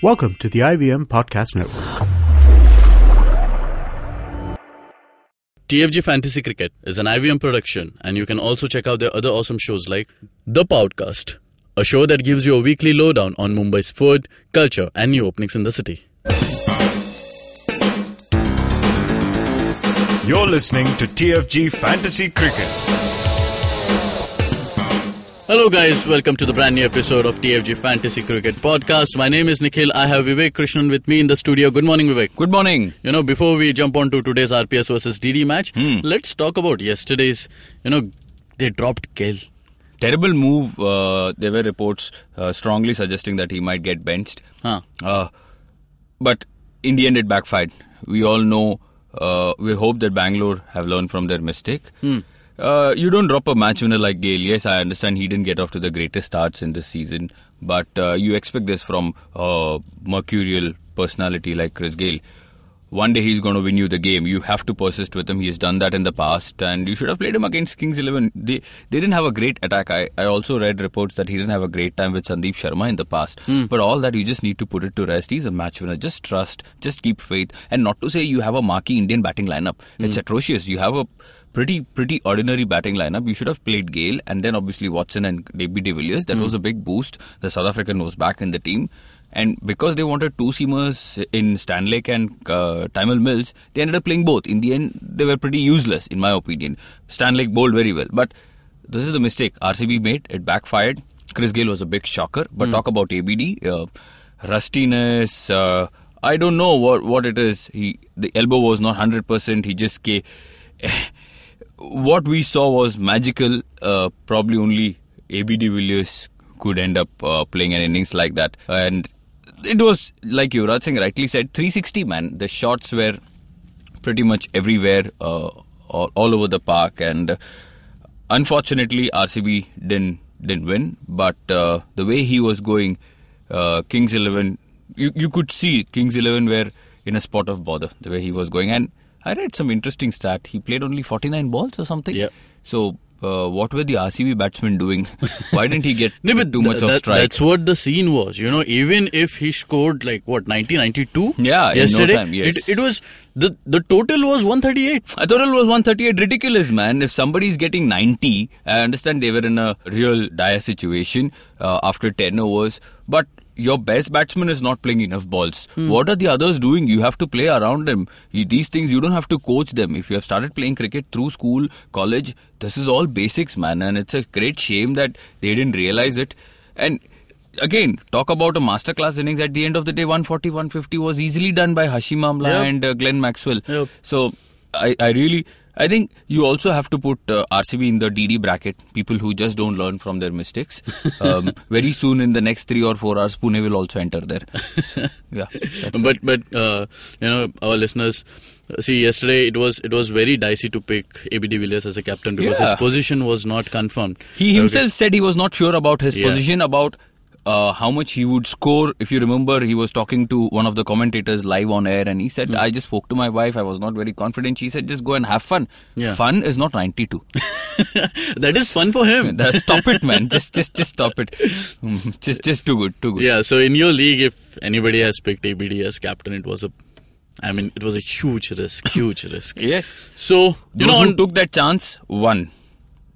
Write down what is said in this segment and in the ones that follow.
Welcome to the IVM Podcast Network. TFG Fantasy Cricket is an IVM production, and you can also check out their other awesome shows like The Podcast, a show that gives you a weekly lowdown on Mumbai's food, culture, and new openings in the city. You're listening to TFG Fantasy Cricket. Hello guys, welcome to the brand new episode of TFG Fantasy Cricket Podcast. My name is Nikhil. I have Vivek Krishnan with me in the studio. Good morning, Vivek. Good morning. Before we jump on to today's RPS versus DD match, let's talk about yesterday's, they dropped Gale. Terrible move. There were reports strongly suggesting that he might get benched. But in the end it backfired. We all know, we hope that Bangalore have learned from their mistake. You don't drop a match winner like Gale. Yes, I understand he didn't get off to the greatest starts in this season, but you expect this from a mercurial personality like Chris Gale. One day he's going to win you the game. You have to persist with him. He has done that in the past, and you should have played him against Kings 11. They didn't have a great attack. I also read reports that he didn't have a great time with Sandeep Sharma in the past. But all that, you just need to put it to rest. He's a match winner. Just trust, just keep faith. And not to say you have a marquee Indian batting lineup. It's atrocious. You have a pretty ordinary batting lineup. You should have played Gale and then obviously Watson and AB de Villiers. That was a big boost. The South African was back in the team. And because they wanted two seamers in Stanlake and Tymal Mills, they ended up playing both. In the end, they were pretty useless, in my opinion. Stanlake bowled very well. But this is the mistake RCB made. It backfired. Chris Gale was a big shocker. But talk about ABD. Rustiness. I don't know what it is. The elbow was not 100%. He just came. What we saw was magical. Probably only AB de Villiers could end up playing an innings like that. And it was, like Yuvraj Singh rightly said, 360, man. The shots were pretty much everywhere, all over the park. And unfortunately, RCB didn't win. But the way he was going, Kings 11, you could see Kings 11 were in a spot of bother, the way he was going. And I read some interesting stat. He played only 49 balls or something. Yeah. So, what were the RCB batsmen doing? Why didn't he get too much of strike? That's what the scene was. Even if he scored 92? Yeah, yesterday, in no time, yes. It was the total was 138. I thought it was 138. Ridiculous, man. If somebody is getting 90, I understand they were in a real dire situation after 10 overs, but your best batsman is not playing enough balls. What are the others doing? You have to play around them. These things, you don't have to coach them. If you have started playing cricket through school, college, this is all basics, man. And it's a great shame that they didn't realize it. And again, talk about a masterclass innings. At the end of the day, 140, 150 was easily done by Hashim Amla and Glenn Maxwell. Yep. So, I think you also have to put RCB in the DD bracket. People who just don't learn from their mistakes. Very soon, in the next 3 or 4 hours, Pune will also enter there. Yeah. But our listeners, see, yesterday it was very dicey to pick AB de Villiers as a captain because his position was not confirmed. He himself said he was not sure about his position, about how much he would score. If you remember, he was talking to one of the commentators live on air, and he said, I just spoke to my wife, I was not very confident. She said, just go and have fun. Fun is not 92. That is fun for him. Stop it, man. Just stop it. Just too good. Yeah, so in your league, if anybody has picked ABD as captain, it was a huge risk. Yes. So, those who took that chance won.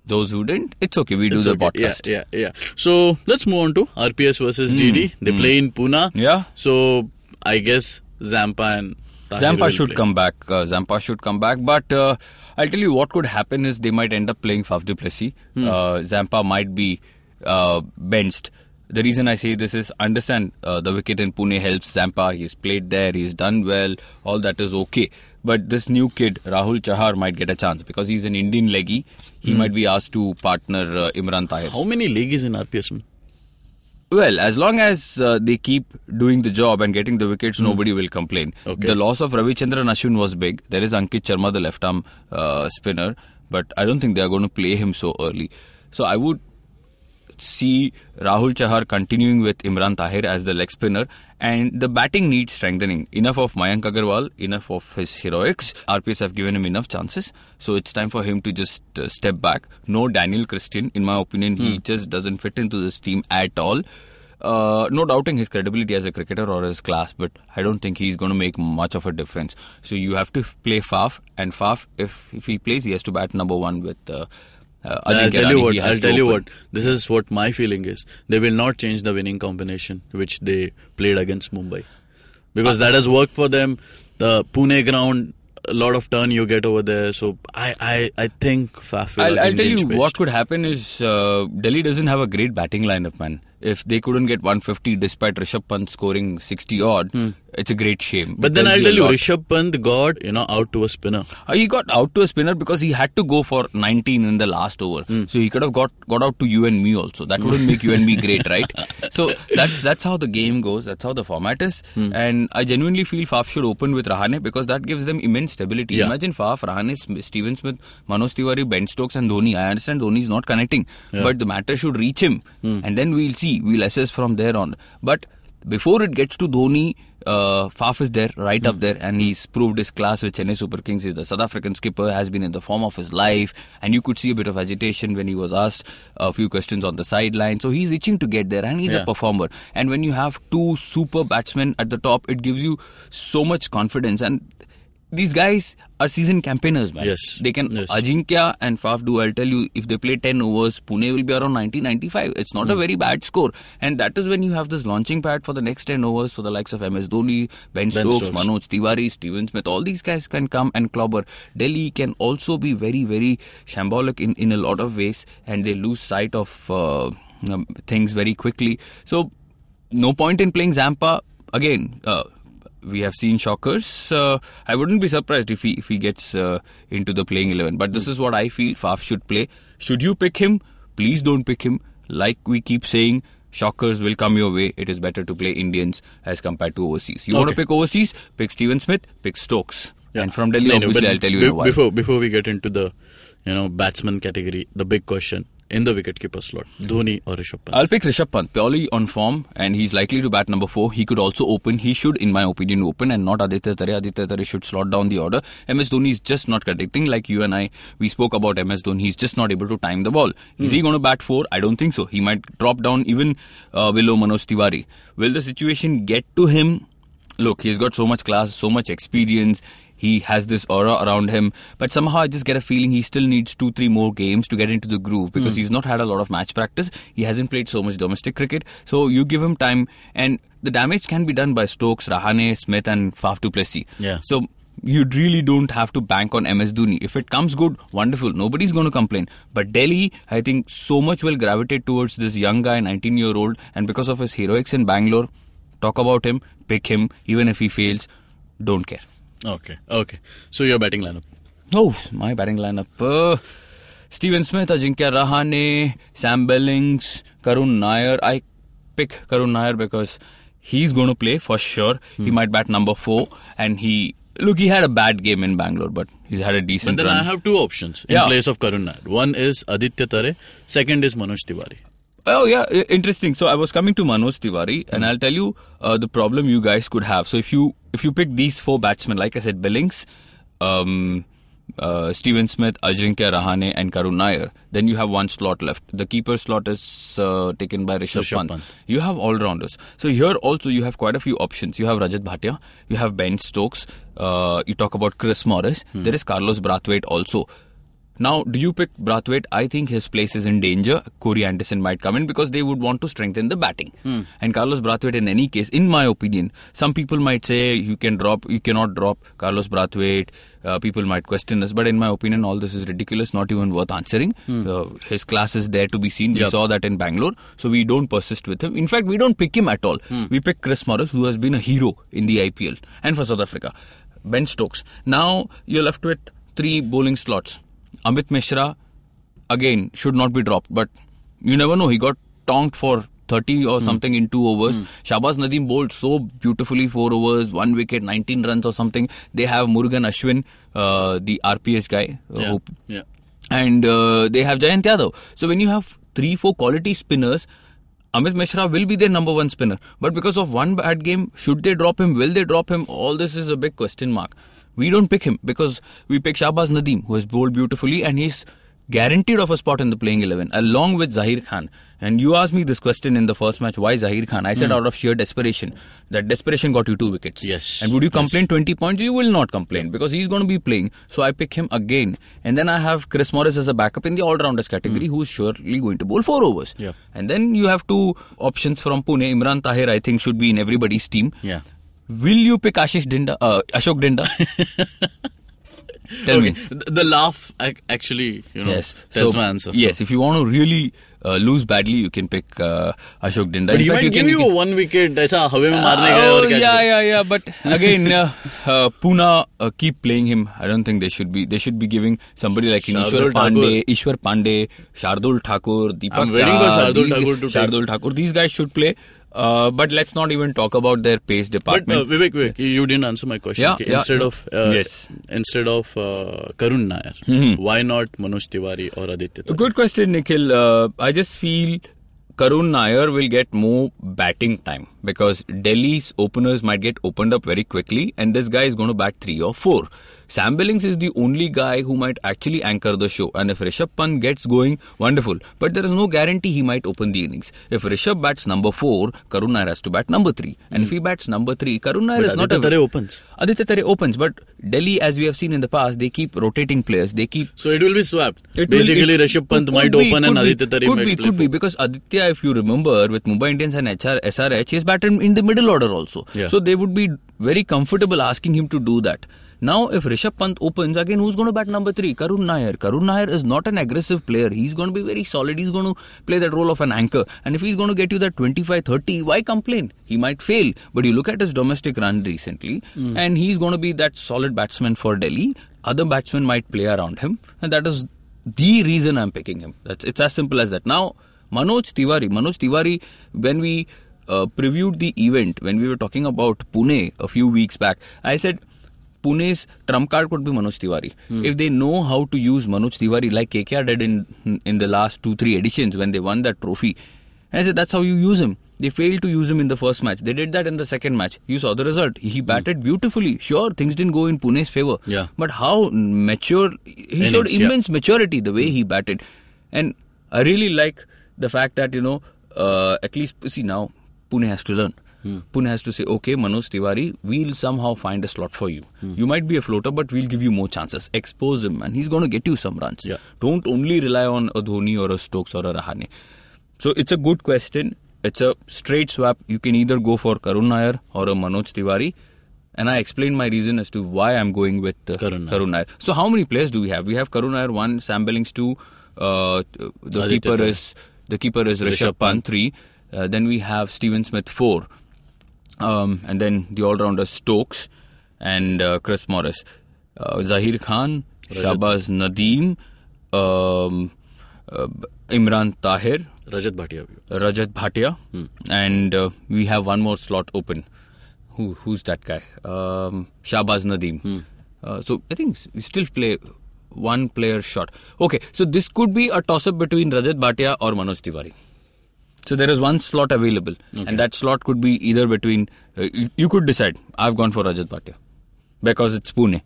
Those who didn't, it's okay. We do the podcast. Yeah. So, let's move on to RPS versus DD. They play in Pune. Yeah. So, I guess Zampa and Tahir should come back. But I'll tell you what could happen is they might end up playing Faf du Plessis. Zampa might be benched. The reason I say this is, understand the wicket in Pune helps Zampa. He's played there. He's done well. All that is okay. But this new kid, Rahul Chahar, might get a chance because he's an Indian leggy. He might be asked to partner Imran Tahir. How many leggies in RPS? Well, as long as they keep doing the job and getting the wickets, nobody will complain. Okay. The loss of Ravichandran Ashwin was big. There is Ankit Sharma, the left-arm spinner. But I don't think they are going to play him so early. So I would see Rahul Chahar continuing with Imran Tahir as the leg spinner, and the batting needs strengthening. Enough of Mayank Agarwal, enough of his heroics. RPS have given him enough chances, so it's time for him to just step back. No Daniel Christian, in my opinion, he just doesn't fit into this team at all. no doubting his credibility as a cricketer or his class, but I don't think he's going to make much of a difference. So you have to play Faf, and Faf, if he plays, he has to bat number 1 with I'll tell you what. This is what my feeling is. They will not change the winning combination which they played against Mumbai, because that has worked for them. The Pune ground, a lot of turn you get over there. So I think Faf will. I'll tell you what could happen is Delhi doesn't have a great batting lineup, man. If they couldn't get 150 despite Rishabh Pant scoring 60 odd, it's a great shame. But then I'll tell you, Rishabh Pant got out to a spinner. He got out to a spinner because he had to go for 19 in the last over. So he could have got out to you and me also. That wouldn't make you and me great, right? So that's how the game goes. That's how the format is. And I genuinely feel Faf should open with Rahane because that gives them immense stability. Yeah. Imagine Faf, Rahane, Steven Smith, Manoj Tiwari, Ben Stokes and Dhoni. I understand Dhoni is not connecting, but the matter should reach him. And then we'll see. We'll assess from there on. But before it gets to Dhoni, Faf is there, right up there, and he's proved his class with Chennai Super Kings. He's the South African skipper, has been in the form of his life, and you could see a bit of agitation when he was asked a few questions on the sideline. So he's itching to get there, and he's a performer. And when you have 2 super batsmen at the top, it gives you so much confidence. And these guys are seasoned campaigners, man. Yes. They can. Yes. Ajinkya and Faf do. I'll tell you, if they play 10 overs, Pune will be around 90-95. It's not a very bad score. And that is when you have this launching pad for the next 10 overs for the likes of MS Dhoni, Ben Stokes, Manoj Tiwari, Steven Smith. All these guys can come and clobber. Delhi can also be very, very shambolic in a lot of ways, and they lose sight of things very quickly. So, no point in playing Zampa. Again, we have seen shockers. I wouldn't be surprised if he gets into the playing 11. But this is what I feel Faf should play. Should you pick him? Please don't pick him. Like we keep saying, shockers will come your way. It is better to play Indians as compared to overseas. You want to pick overseas? Pick Steven Smith, pick Stokes. Yeah. And from Delhi, obviously, I'll tell you in a while. Before we get into the batsman category, the big question in the wicketkeeper slot, Dhoni or Rishabh Pant? I'll pick Rishabh Pant purely on form, and he's likely to bat number 4. He could also open. He should, in my opinion, open and not Aditya Tare. Aditya Tare should slot down the order. MS Dhoni is just not predicting. Like you and I, we spoke about MS Dhoni. He's just not able to time the ball. Is he going to bat 4? I don't think so. He might drop down even below Manoj Tiwari. Will the situation get to him? Look, he's got so much class, so much experience. He has this aura around him. But somehow I just get a feeling he still needs 2-3 more games to get into the groove because he's not had a lot of match practice. He hasn't played so much domestic cricket. So you give him time, and the damage can be done by Stokes, Rahane, Smith and Faf du Plessis. Yeah. So you really don't have to bank on MS Dhoni. If it comes good, wonderful. Nobody's going to complain. But Delhi, I think so much will gravitate towards this young guy, 19-year-old. And because of his heroics in Bangalore, talk about him, pick him. Even if he fails, don't care. Okay. So your batting lineup? Oh, my batting lineup. Steven Smith, Ajinkya Rahane, Sam Billings, Karun Nair. I pick Karun Nair because he's going to play for sure. He might bat number 4, and he had a bad game in Bangalore, but he's had a decent But then run. I have 2 options in place of Karun Nair. One is Aditya Tare, second is Manoj Tiwari. Oh yeah, interesting. So I was coming to Manoj Tiwari, and I'll tell you the problem you guys could have. So if you pick these 4 batsmen, like I said, Billings, Steven Smith, Ajinkya Rahane and Karun Nair, then you have 1 slot left. The keeper slot is taken by Rishabh Pant. You have all-rounders. So here also you have quite a few options. You have Rajat Bhatia, you have Ben Stokes, you talk about Chris Morris, there is Carlos Brathwaite also. Now, do you pick Brathwaite? I think his place is in danger. Corey Anderson might come in because they would want to strengthen the batting. And Carlos Brathwaite, in any case, in my opinion, some people might say you cannot drop Carlos Brathwaite. People might question us, but in my opinion, all this is ridiculous, not even worth answering. His class is there to be seen. We saw that in Bangalore, so we don't persist with him. In fact, we don't pick him at all. We pick Chris Morris, who has been a hero in the IPL and for South Africa. Ben Stokes. Now, you're left with 3 bowling slots. Amit Mishra, again, should not be dropped, but you never know. He got tonked for 30 or something in 2 overs. Shahbaz Nadeem bowled so beautifully, 4 overs, 1 wicket, 19 runs or something. They have Murugan Ashwin, the RPS guy. And they have Jayant Yadav. So when you have 3-4 quality spinners, Amit Mishra will be their number 1 spinner. But because of 1 bad game, should they drop him? Will they drop him? All this is a big question mark. We don't pick him because we pick Shahbaz Nadeem, who has bowled beautifully, and he's guaranteed of a spot in the playing 11 along with Zahir Khan. And you asked me this question in the first match, why Zahir Khan? I said out of sheer desperation. That desperation got you 2 wickets. Yes. And would you complain 20 points? You will not complain because he's going to be playing. So I pick him again. And then I have Chris Morris as a backup in the all-rounders category who's surely going to bowl 4 overs. Yeah. And then you have 2 options from Pune. Imran Tahir, I think, should be in everybody's team. Yeah. Will you pick Ashok Dinda? Tell me. The laugh actually, yes. tells my answer. Yes, if you want to really lose badly, you can pick Ashok Dinda. But he might give you 1 wicket. ऐसा हवे में मारने गए और क्या? Yeah. But again, Pune keep playing him. I don't think they should be. They should be giving somebody like Ishwar Pandey, Shardul Thakur, Deepak. I'm waiting for Shardul Thakur to take. Shardul Thakur. These guys should play. But let's not even talk about their pace department. But Vivek, you didn't answer my question. Instead of Karun Nair, why not Manoj Tiwari or Aditya Todi? Good question, Nikhil. I just feel Karun Nair will get more batting time because Delhi's openers might get opened up very quickly and this guy is going to bat 3 or 4. Sam Billings is the only guy who might actually anchor the show, and if Rishabh Pant gets going, wonderful. But there is no guarantee he might open the innings. If Rishabh bats number 4, Karun Nair has to bat number 3. And if he bats number 3, Karun Nair is not Aditya Tare opens. Aditya Tare opens, but Delhi, as we have seen in the past, they keep rotating players. So it will be swapped. Basically, Rishabh Pant might open and Aditya Tare might play. Could be, because Aditya, if you remember, with Mumbai Indians and SRH, he has batted in the middle order also. Yeah. So they would be very comfortable asking him to do that. Now, if Rishabh Pant opens, again, who's going to bat number 3? Karun Nair. Karun Nair is not an aggressive player. He's going to be very solid. He's going to play that role of an anchor. And if he's going to get you that 25-30, why complain? He might fail. But you look at his domestic run recently, and he's going to be that solid batsman for Delhi. Other batsmen might play around him. And that is the reason I'm picking him. It's as simple as that. Now, Manoj Tiwari, when we previewed the event, when we were talking about Pune a few weeks back, I said, Pune's trump card could be Manoj Tiwari. If they know how to use Manoj Tiwari like KKR did in the last 2-3 editions when they won that trophy. And I said, that's how you use him. They failed to use him in the first match. They did that in the second match. You saw the result. He batted beautifully. Sure, things didn't go in Pune's favour. Yeah. But how mature, he showed immense maturity the way he batted. And I really like the fact that, at least, see now, Pune has to learn. Pune has to say, okay, Manoj Tiwari, we'll somehow find a slot for you. You might be a floater, but we'll give you more chances. Expose him, and he's going to get you some runs. Yeah. Don't only rely on a Dhoni or a Stokes or a Rahane. So it's a good question. It's a straight swap. You can either go for Karun Nair or a Manoj Tiwari. And I explained my reason as to why I'm going with Karun Nair. So how many players do we have? We have Karun Nair 1, Sam Billings 2, the keeper is Rishabh Pant 3. Then we have Steven Smith 4. And then the all-rounder Stokes and Chris Morris. Zahir Khan, Shahbaz Nadeem, Imran Tahir, Rajat Bhatia. And we have one more slot open. Who's that guy? Shahbaz Nadeem. So I think we still play one player short. Okay, so this could be a toss-up between Rajat Bhatia or Manoj Tiwari. So there is one slot available, and that slot could be either between. You could decide. I've gone for Rajat Bhatia because it's Pune,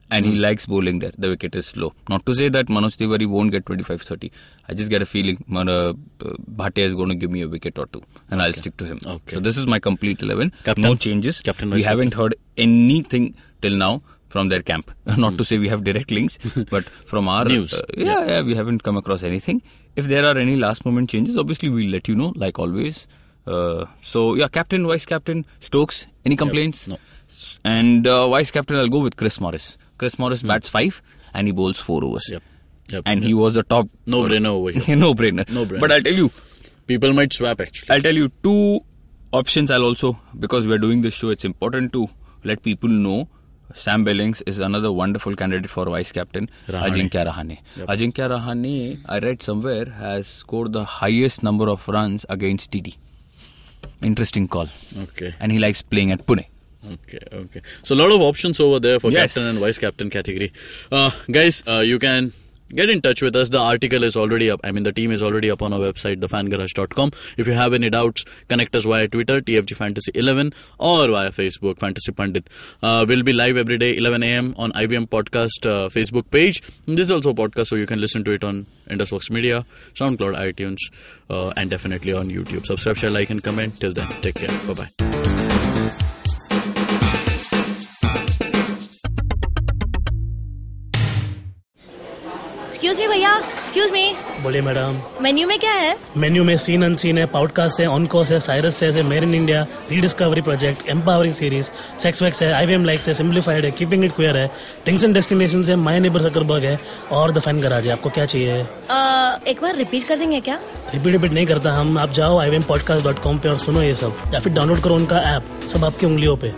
and he likes bowling there. The wicket is slow. Not to say that Manoj Tiwari won't get 25-30. I just get a feeling Bhatia is going to give me a wicket or two, and I'll stick to him. Okay. So this is my complete 11. Captain, no changes. We haven't heard anything till now from their camp. Not to say we have direct links, but from our news. We haven't come across anything. If there are any last moment changes, obviously we'll let you know, like always. Captain, vice captain, Stokes, any complaints? No. And vice captain, I'll go with Chris Morris. Chris Morris bats 5 and he bowls 4 overs. Yep. And he was a top... No-brainer over here. No-brainer. But I'll tell you... People might swap actually. I'll tell you 2 options. I'll also, because we're doing this show, it's important to let people know Sam Billings is another wonderful candidate for vice captain, Ajinkya Rahane. Yep. Ajinkya Rahane, I read somewhere, has scored the highest number of runs against TD. Interesting call. Okay. And he likes playing at Pune. Okay. So a lot of options over there for captain and vice captain category. Guys, you can get in touch with us. The article is already up. I mean, the team is already up on our website, thefangarage.com. If you have any doubts, connect us via Twitter, TFG Fantasy 11, or via Facebook, Fantasy Pandit. We'll be live every day, 11 a.m. on IBM Podcast Facebook page. This is also a podcast, so you can listen to it on IndusVox Media, SoundCloud, iTunes, and definitely on YouTube. Subscribe, share, like, and comment. Till then, take care. Bye-bye. Excuse me भैया, excuse me. बोलिए madam. Menu में क्या है? Menu में scene unseen है, podcast है, ऑनकोर्स है, Cyrus है, made in India, rediscovery project, empowering series, sex wax है, IBM लाइक्स है, सिंप्लीफाइड है, कीपिंग इट क्वियर है, ड्रिंक्स एंड डेस्टिनेशंस है, माय नेबर जकरबर्ग है और द फैन गराज है. आपको क्या चाहिए? एक बार रिपीट कर देंगे क्या? रिपीट नहीं करता हम. आप जाओ IBMpodcast.com पे और सुनो ये सब, या फिर डाउनलोड करो उनका ऐप. सब आपकी उंगलियों पे.